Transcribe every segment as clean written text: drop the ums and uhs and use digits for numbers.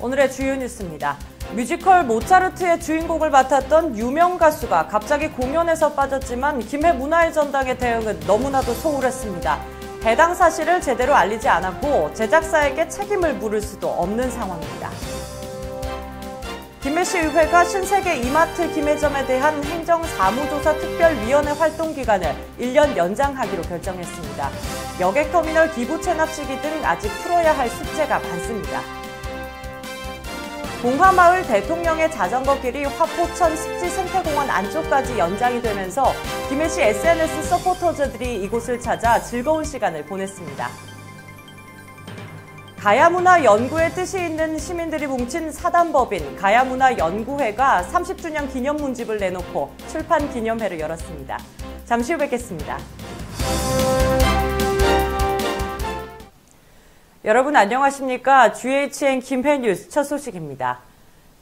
오늘의 주요 뉴스입니다. 뮤지컬 모차르트의 주인공을 맡았던 유명 가수가 갑자기 공연에서 빠졌지만 김해 문화의 전당의 대응은 너무나도 소홀했습니다. 해당 사실을 제대로 알리지 않았고 제작사에게 책임을 물을 수도 없는 상황입니다. 김해시의회가 신세계 이마트 김해점에 대한 행정사무조사 특별위원회 활동 기간을 1년 연장하기로 결정했습니다. 여객터미널 기부 체납 시기 등 아직 풀어야 할 숙제가 많습니다. 봉화마을 대통령의 자전거길이 화포천 습지생태공원 안쪽까지 연장이 되면서 김해시 SNS 서포터즈들이 이곳을 찾아 즐거운 시간을 보냈습니다. 가야문화연구의 뜻이 있는 시민들이 뭉친 사단법인 가야문화연구회가 30주년 기념문집을 내놓고 출판 기념회를 열었습니다. 잠시 후 뵙겠습니다. 여러분 안녕하십니까? GHN 김해뉴스 첫 소식입니다.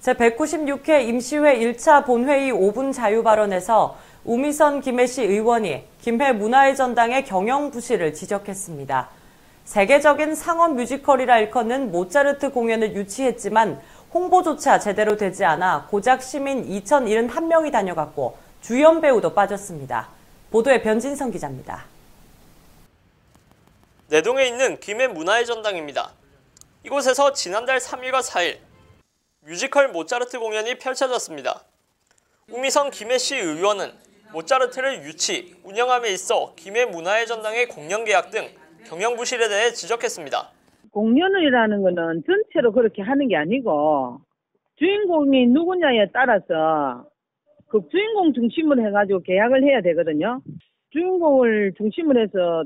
제196회 임시회 1차 본회의 5분 자유발언에서 우미선 김해시 의원이 김해 문화의 전당의 경영 부실을 지적했습니다. 세계적인 상업 뮤지컬이라 일컫는 모차르트 공연을 유치했지만 홍보조차 제대로 되지 않아 고작 시민 2,071명이 다녀갔고 주연 배우도 빠졌습니다. 보도에 변진성 기자입니다. 내동에 있는 김해 문화의 전당입니다. 이곳에서 지난달 3일과 4일 뮤지컬 모차르트 공연이 펼쳐졌습니다. 우미선 김해시 의원은 모차르트를 유치, 운영함에 있어 김해 문화의 전당의 공연 계약 등 경영 부실에 대해 지적했습니다. 공연이라는 거는 전체로 그렇게 하는 게 아니고 주인공이 누구냐에 따라서 그 주인공 중심으로 해가지고 계약을 해야 되거든요. 주인공을 중심으로 해서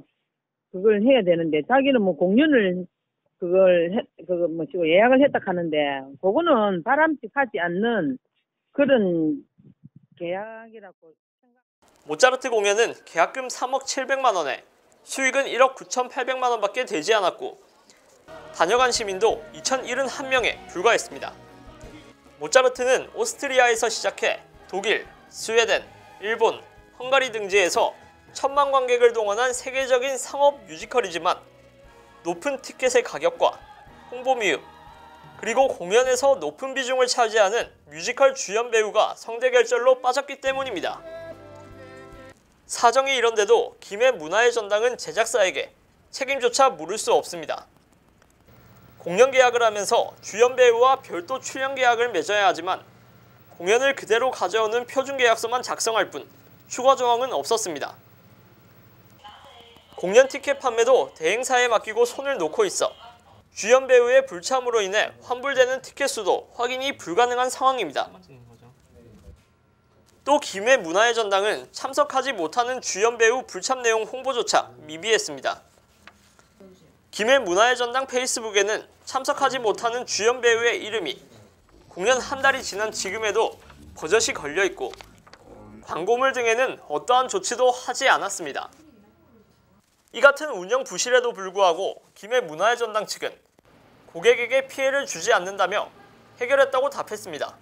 그걸 해야 되는데 자기는 뭐 공연을 예약을 했다 하는데 그거는 바람직하지 않는 그런 계약이라고 생각. 모차르트 공연은 계약금 3억 700만 원에 수익은 1억 9,800만 원밖에 되지 않았고 다녀간 시민도 2,071명에 불과했습니다. 모차르트는 오스트리아에서 시작해 독일, 스웨덴, 일본, 헝가리 등지에서 1,000만 관객을 동원한 세계적인 상업 뮤지컬이지만 높은 티켓의 가격과 홍보 미흡, 그리고 공연에서 높은 비중을 차지하는 뮤지컬 주연 배우가 성대 결절로 빠졌기 때문입니다. 사정이 이런데도 김해 문화의 전당은 제작사에게 책임조차 물을 수 없습니다. 공연 계약을 하면서 주연 배우와 별도 출연 계약을 맺어야 하지만 공연을 그대로 가져오는 표준 계약서만 작성할 뿐 추가 조항은 없었습니다. 공연 티켓 판매도 대행사에 맡기고 손을 놓고 있어 주연 배우의 불참으로 인해 환불되는 티켓 수도 확인이 불가능한 상황입니다. 또 김해 문화의 전당은 참석하지 못하는 주연 배우 불참 내용 홍보조차 미비했습니다. 김해 문화의 전당 페이스북에는 참석하지 못하는 주연 배우의 이름이 공연 한 달이 지난 지금에도 버젓이 걸려있고 광고물 등에는 어떠한 조치도 하지 않았습니다. 이 같은 운영 부실에도 불구하고 김해 문화의 전당 측은 고객에게 피해를 주지 않는다며 해결했다고 답했습니다.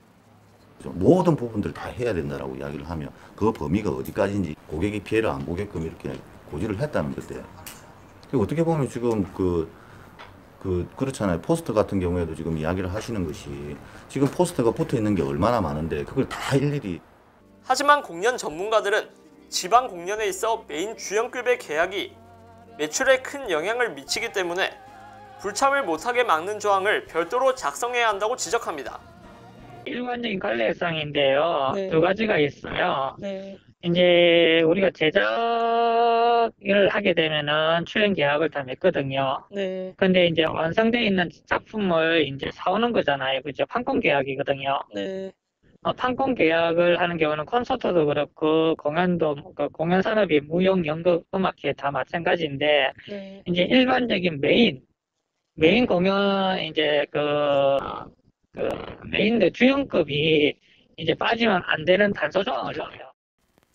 모든 부분들 다 해야 된다라고 이야기를 하면 그 범위가 어디까지인지 고객이 피해를 안 보게끔 이렇게 고지를 했다는 건데 어떻게 보면 지금 그렇잖아요. 포스터 같은 경우에도 지금 이야기를 하시는 것이 지금 포스터가 붙어 있는 게 얼마나 많은데 그걸 다 일일이. 하지만 공연 전문가들은 지방 공연에 있어 메인 주연급의 계약이 매출에 큰 영향을 미치기 때문에 불참을 못하게 막는 조항을 별도로 작성해야 한다고 지적합니다. 일관적인 관례상인데요. 네. 두 가지가 있어요. 네. 이제 우리가 제작을 하게 되면은 출연 계약을 다 맺거든요. 네. 근데 이제 완성되어 있는 작품을 이제 사오는 거잖아요. 그죠? 판권 계약이거든요. 네. 판권 계약을 하는 경우는 콘서트도 그렇고 공연도 공연 산업이 무용, 연극, 음악회 다 마찬가지인데 네. 이제 일반적인 메인 공연 이제 메인 주연급이 이제 빠지면 안 되는 단서 조항을 정해요.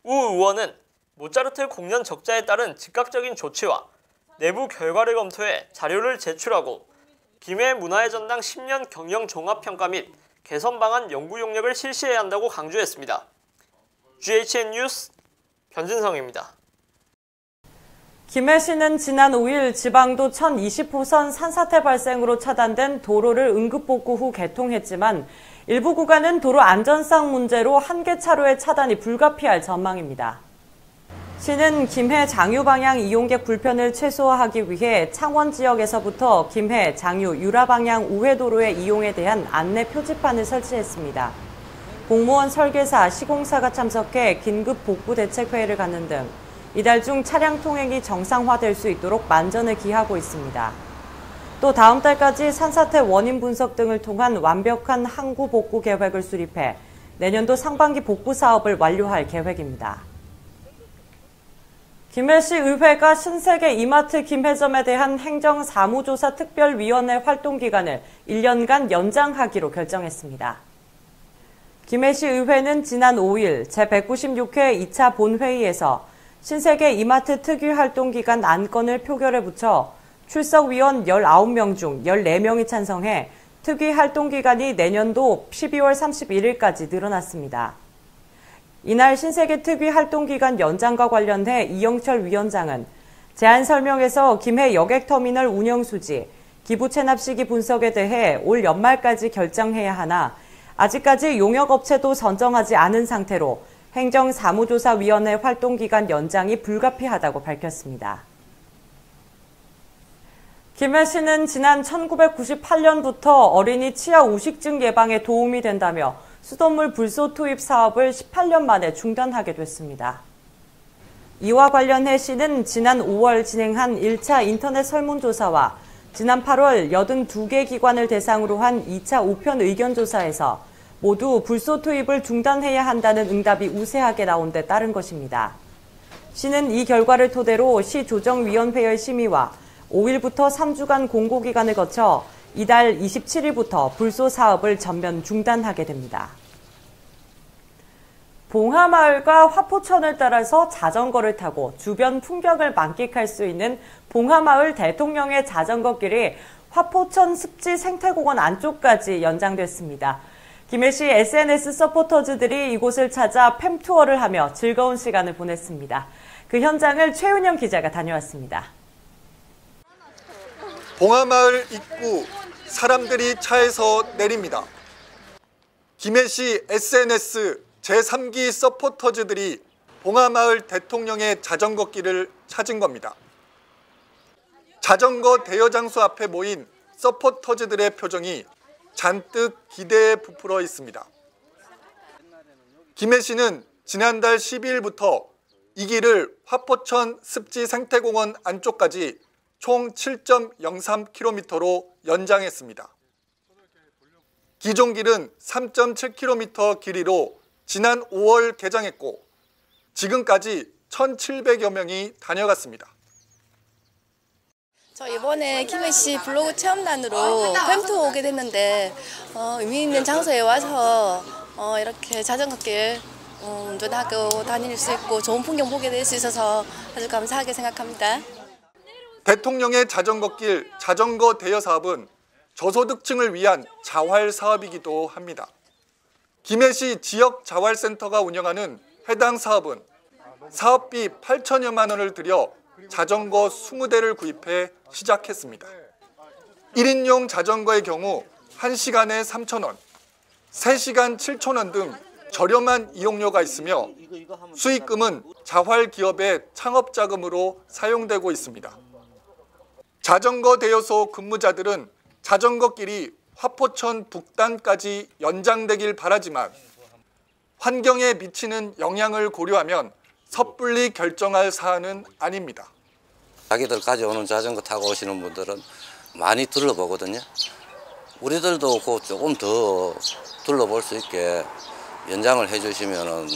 우 의원은 모차르트 공연 적자에 따른 즉각적인 조치와 내부 결과를 검토해 자료를 제출하고 김해 문화의 전당 10년 경영 종합평가 및 개선 방안 연구 용역을 실시해야 한다고 강조했습니다. GHN 뉴스 변진성입니다. 김해시는 지난 5일 지방도 1020호선 산사태 발생으로 차단된 도로를 응급복구 후 개통했지만 일부 구간은 도로 안전상 문제로 한 개 차로의 차단이 불가피할 전망입니다. 시는 김해 장유 방향 이용객 불편을 최소화하기 위해 창원 지역에서부터 김해 장유 유라 방향 우회도로의 이용에 대한 안내 표지판을 설치했습니다. 공무원 설계사, 시공사가 참석해 긴급 복구 대책 회의를 갖는 등 이달 중 차량 통행이 정상화될 수 있도록 만전을 기하고 있습니다. 또 다음 달까지 산사태 원인 분석 등을 통한 완벽한 항구 복구 계획을 수립해 내년도 상반기 복구 사업을 완료할 계획입니다. 김해시 의회가 신세계 이마트 김해점에 대한 행정사무조사 특별위원회 활동 기간을 1년간 연장하기로 결정했습니다. 김해시 의회는 지난 5일 제196회 2차 본회의에서 신세계 이마트 특위활동기간 안건을 표결에 붙여 출석위원 19명 중 14명이 찬성해 특위활동기간이 내년도 12월 31일까지 늘어났습니다. 이날 신세계 특위활동기간 연장과 관련해 이영철 위원장은 제안 설명에서 김해 여객터미널 운영수지, 기부 체납 시기 분석에 대해 올 연말까지 결정해야 하나 아직까지 용역업체도 선정하지 않은 상태로 행정사무조사위원회 활동기간 연장이 불가피하다고 밝혔습니다. 김해시는 지난 1998년부터 어린이 치아 우식증 예방에 도움이 된다며 수돗물 불소 투입 사업을 18년 만에 중단하게 됐습니다. 이와 관련해 시는 지난 5월 진행한 1차 인터넷 설문조사와 지난 8월 82개 기관을 대상으로 한 2차 우편 의견조사에서 모두 불소 투입을 중단해야 한다는 응답이 우세하게 나온 데 따른 것입니다. 시는 이 결과를 토대로 시조정위원회의 심의와 5일부터 3주간 공고기간을 거쳐 이달 27일부터 불소 사업을 전면 중단하게 됩니다. 봉하마을과 화포천을 따라서 자전거를 타고 주변 풍경을 만끽할 수 있는 봉하마을 대통령의 자전거길이 화포천 습지 생태공원 안쪽까지 연장됐습니다. 김해시 SNS 서포터즈들이 이곳을 찾아 팸투어를 하며 즐거운 시간을 보냈습니다. 그 현장을 최은영 기자가 다녀왔습니다. 봉하마을 입구, 사람들이 차에서 내립니다. 김해시 SNS 제3기 서포터즈들이 봉하마을 대통령의 자전거길을 찾은 겁니다. 자전거 대여 장소 앞에 모인 서포터즈들의 표정이 잔뜩 기대에 부풀어 있습니다. 김해시는 지난달 12일부터 이 길을 화포천 습지 생태공원 안쪽까지 총 7.03km로 연장했습니다. 기존 길은 3.7km 길이로 지난 5월 개장했고 지금까지 1,700여 명이 다녀갔습니다. 저 이번에 김해시 블로그 체험단으로 팸투어 오게 됐는데 의미 있는 장소에 와서 이렇게 자전거길 운전하고 다닐 수 있고 좋은 풍경 보게 될 수 있어서 아주 감사하게 생각합니다. 대통령의 자전거길 자전거 대여 사업은 저소득층을 위한 자활 사업이기도 합니다. 김해시 지역자활센터가 운영하는 해당 사업은 사업비 8천여만 원을 들여 자전거 20대를 구입해 시작했습니다. 1인용 자전거의 경우 1시간에 3,000원, 3시간 7,000원 등 저렴한 이용료가 있으며 수익금은 자활기업의 창업자금으로 사용되고 있습니다. 자전거 대여소 근무자들은 자전거길이 화포천 북단까지 연장되길 바라지만 환경에 미치는 영향을 고려하면 섣불리 결정할 사안은 아닙니다. 자기들 가져오는 자전거 타고 오시는 분들은 많이 둘러보거든요. 우리들도 그 조금 더 둘러볼 수 있게 연장을 해주시면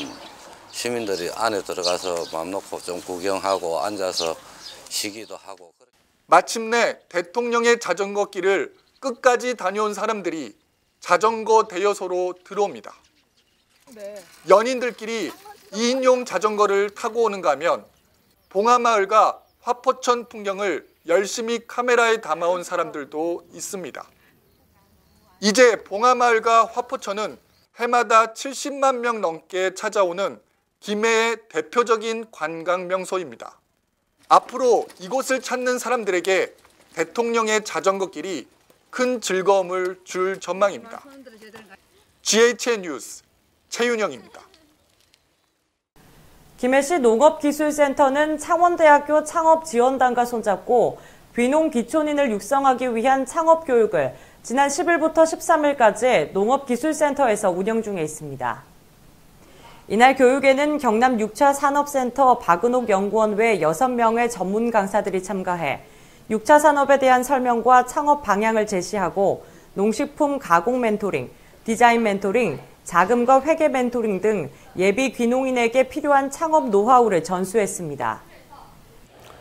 시민들이 안에 들어가서 마음 놓고 좀 구경하고 앉아서 쉬기도 하고. 마침내 대통령의 자전거길을 끝까지 다녀온 사람들이 자전거 대여소로 들어옵니다. 연인들끼리 2인용 자전거를 타고 오는가 하면 봉하마을과 화포천 풍경을 열심히 카메라에 담아온 사람들도 있습니다. 이제 봉하마을과 화포천은 해마다 70만 명 넘게 찾아오는 김해의 대표적인 관광 명소입니다. 앞으로 이곳을 찾는 사람들에게 대통령의 자전거 길이 큰 즐거움을 줄 전망입니다. GHN 뉴스 최윤영입니다. 김해시 농업기술센터는 창원대학교 창업지원단과 손잡고 귀농 기촌인을 육성하기 위한 창업교육을 지난 10일부터 13일까지 농업기술센터에서 운영 중에 있습니다. 이날 교육에는 경남 6차 산업센터 박은옥 연구원 외 6명의 전문 강사들이 참가해 6차 산업에 대한 설명과 창업 방향을 제시하고 농식품 가공 멘토링, 디자인 멘토링, 자금과 회계 멘토링 등 예비 귀농인에게 필요한 창업 노하우를 전수했습니다.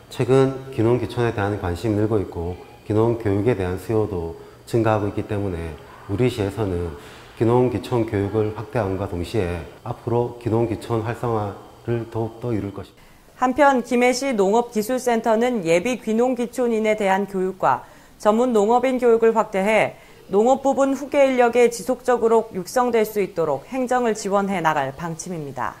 최근 귀농 기촌에 대한 관심이 늘고 있고 귀농 교육에 대한 수요도 증가하고 있기 때문에 우리 시에서는 귀농 기촌 교육을 확대함과 동시에 앞으로 귀농 기촌 활성화를 더욱더 이룰 것입니다. 한편 김해시 농업기술센터는 예비 귀농 기촌인에 대한 교육과 전문 농업인 교육을 확대해 농업 부분 후계 인력에 지속적으로 육성될 수 있도록 행정을 지원해 나갈 방침입니다.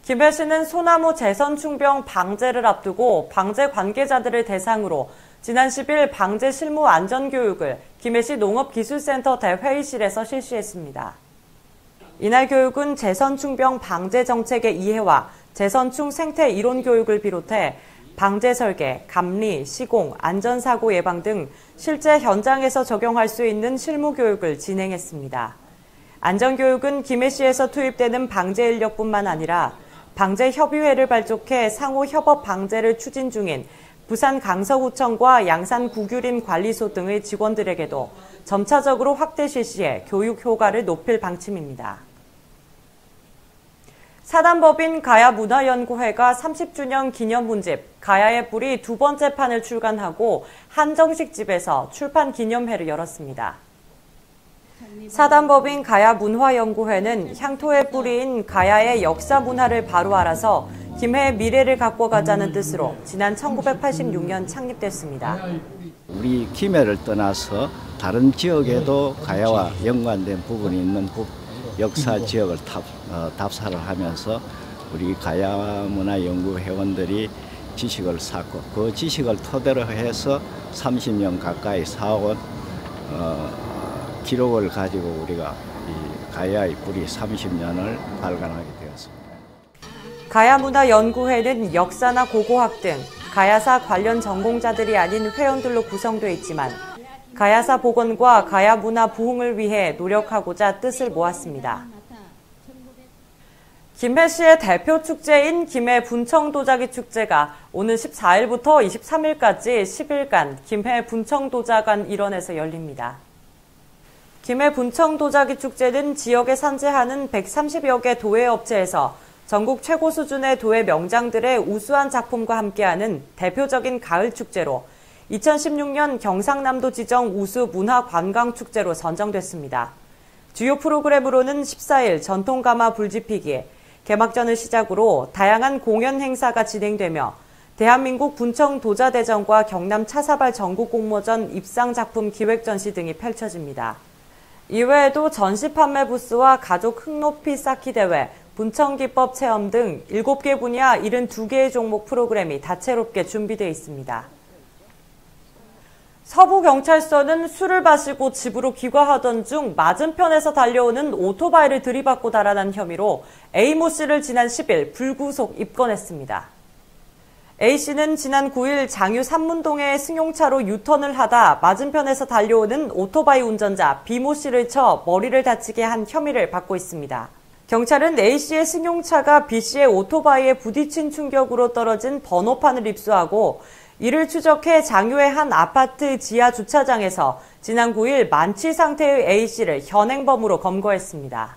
김해시는 소나무 재선충병 방제를 앞두고 방제 관계자들을 대상으로 지난 10일 방제 실무 안전교육을 김해시 농업기술센터 대회의실에서 실시했습니다. 이날 교육은 재선충병 방제 정책의 이해와 재선충 생태 이론 교육을 비롯해 방제 설계, 감리, 시공, 안전사고 예방 등 실제 현장에서 적용할 수 있는 실무 교육을 진행했습니다. 안전교육은 김해시에서 투입되는 방제 인력뿐만 아니라 방제협의회를 발족해 상호 협업 방제를 추진 중인 부산 강서구청과 양산 구규림 관리소 등의 직원들에게도 점차적으로 확대 실시해 교육 효과를 높일 방침입니다. 사단법인 가야문화연구회가 30주년 기념문집 가야의 뿔이 두 번째 판을 출간하고 한정식집에서 출판 기념회를 열었습니다. 사단법인 가야문화연구회는 향토의 뿌리인 가야의 역사 문화를 바로 알아서 김해의 미래를 갖고 가자는 뜻으로 지난 1986년 창립됐습니다. 우리 김해를 떠나서 다른 지역에도 가야와 연관된 부분이 있는 역사 지역을 답사를 하면서 우리 가야문화연구회원들이 지식을 쌓고 그 지식을 토대로 해서 30년 가까이 쌓아온 기록을 가지고 우리가 이 가야의 뿌리 30년을 발간하게 되었습니다. 가야문화연구회는 역사나 고고학 등 가야사 관련 전공자들이 아닌 회원들로 구성되어 있지만 가야사 복원과 가야문화 부흥을 위해 노력하고자 뜻을 모았습니다. 김해시의 대표 축제인 김해 분청도자기 축제가 오는 14일부터 23일까지 10일간 김해 분청도자관 일원에서 열립니다. 김해 분청도자기 축제는 지역에 산재하는 130여 개 도예업체에서 전국 최고 수준의 도예 명장들의 우수한 작품과 함께하는 대표적인 가을 축제로 2016년 경상남도 지정 우수 문화관광축제로 선정됐습니다. 주요 프로그램으로는 14일 전통가마 불지피기, 개막전을 시작으로 다양한 공연 행사가 진행되며 대한민국 분청도자대전과 경남 차사발 전국공모전 입상작품 기획전시 등이 펼쳐집니다. 이외에도 전시 판매 부스와 가족 흙높이 쌓기 대회, 분청기법 체험 등 7개 분야 72개의 종목 프로그램이 다채롭게 준비되어 있습니다. 서부경찰서는 술을 마시고 집으로 귀가하던 중 맞은편에서 달려오는 오토바이를 들이받고 달아난 혐의로 A모 씨를 지난 10일 불구속 입건했습니다. A씨는 지난 9일 장유 삼문동의 승용차로 유턴을 하다 맞은편에서 달려오는 오토바이 운전자 B모 씨를 쳐 머리를 다치게 한 혐의를 받고 있습니다. 경찰은 A씨의 승용차가 B씨의 오토바이에 부딪힌 충격으로 떨어진 번호판을 입수하고 이를 추적해 장유의 한 아파트 지하 주차장에서 지난 9일 만취 상태의 A씨를 현행범으로 검거했습니다.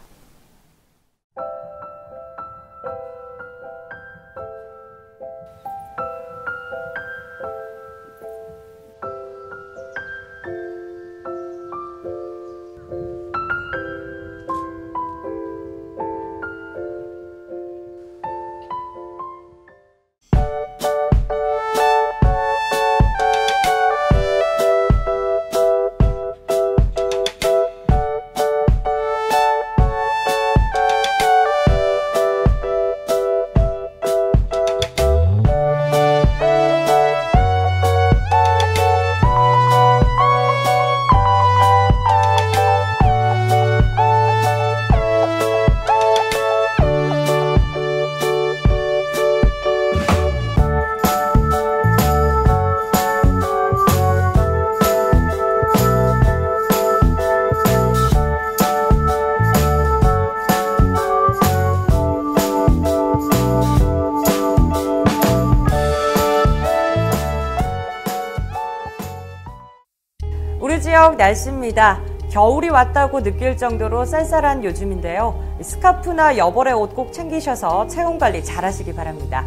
날씨입니다. 겨울이 왔다고 느낄 정도로 쌀쌀한 요즘인데요. 스카프나 여벌의 옷 꼭 챙기셔서 체온 관리 잘 하시기 바랍니다.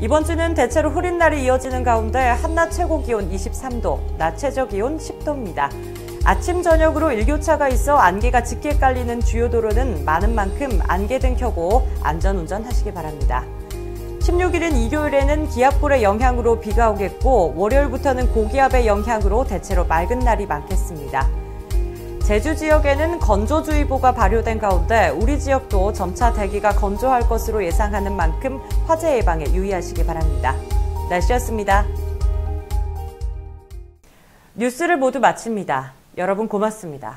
이번 주는 대체로 흐린 날이 이어지는 가운데 한낮 최고 기온 23도, 낮 최저 기온 10도입니다. 아침 저녁으로 일교차가 있어 안개가 짙게 깔리는 주요 도로는 많은 만큼 안개등 켜고 안전운전 하시기 바랍니다. 16일인 일요일에는 기압골의 영향으로 비가 오겠고 월요일부터는 고기압의 영향으로 대체로 맑은 날이 많겠습니다. 제주 지역에는 건조주의보가 발효된 가운데 우리 지역도 점차 대기가 건조할 것으로 예상하는 만큼 화재 예방에 유의하시기 바랍니다. 날씨였습니다. 뉴스를 모두 마칩니다. 여러분 고맙습니다.